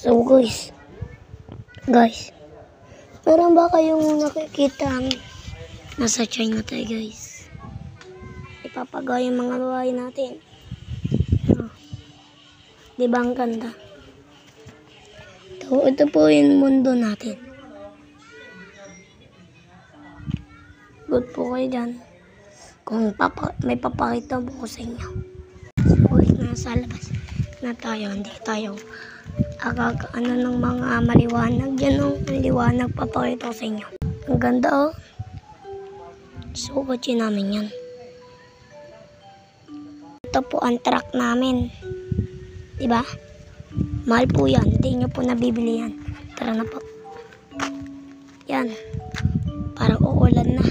So guys, meron ba kayong nakikita nasa China tayo guys? Ipapagaya yung mga luhay natin. Di ba ang ganda? Ito po yung mundo natin. Good po kayo dyan. Kung may papakita po ko sa inyo. So nasa labas na tayo, hindi tayo ng mga maliwanag dyan, ang liwanag papakita ko sa inyo. Ang ganda oh. So kotse namin yan. Ito po ang truck namin, diba? Mahal po yan, hindi nyo po nabibili yan. Tara na po. Yan, parang uulan na.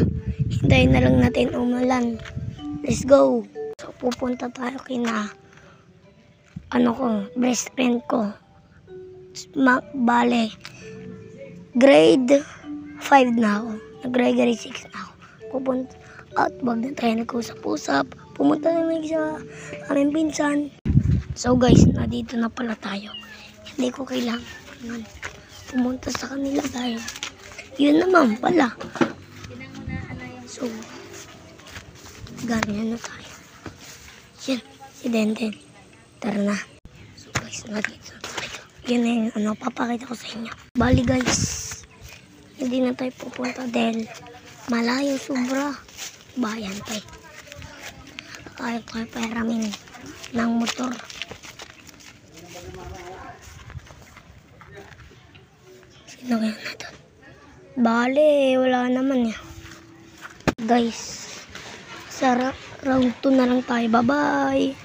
Hintayin na lang natin umulan. Let's go. So pupunta tayo kina best friend ko. Bale, grade 5 na ako. Grade 6 na ako. Pupunta at wag na tayo nag-usap-usap. Pumunta naman sa aming pinsan. So guys, nandito na pala tayo. Hindi ko kailangan pumunta sa kanila dahil yun naman pala. So, ganyan na tayo. Yan, si Denden. Tara na. So guys, nandito na tayo. Yan na yung papakita ko sa inyo. Bali guys, hindi na tayo pupunta dahil malayo sobra. Bayan tayo. Kaya tayo pahiramin ng motor. Sino kaya natin? Bale, wala naman ya. Guys, sa round 2 na lang tayo. Bye-bye!